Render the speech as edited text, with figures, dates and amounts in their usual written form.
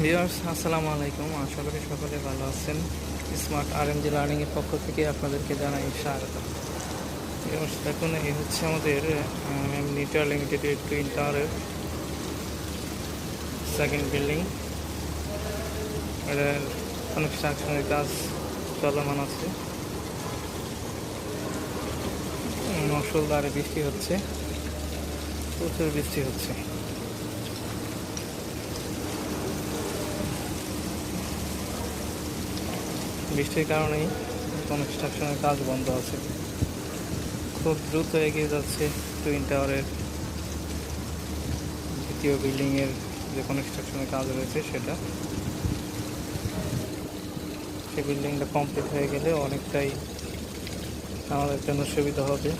Viewers আসসালামু আলাইকুম, আশা করি সকলে ভালো আছেন। স্মার্ট আরএমজি লার্নিংয়ের পক্ষ থেকে আপনাদেরকে জানাই স্বাগত। ভিউয়ার্স দেখুন, এই হচ্ছে আমাদের নিটা লিমিটেড টুইন টাওয়ারের সেকেন্ড বিল্ডিং। এটার কনস্ট্রাকশনের কাজ চলমান আছে। মুষলধারে বৃষ্টি হচ্ছে, প্রচুর বৃষ্টি হচ্ছে। বৃষ্টির কারণেই কনস্ট্রাকশনের কাজ বন্ধ আছে। খুব দ্রুত এগিয়ে যাচ্ছে টুইন টাওয়ারের দ্বিতীয় বিল্ডিংয়ের যে কনস্ট্রাকশনের কাজ রয়েছে সেটা। সেই বিল্ডিংটা কমপ্লিট হয়ে গেলে অনেকটাই আমাদের জন্য সুবিধা হবে।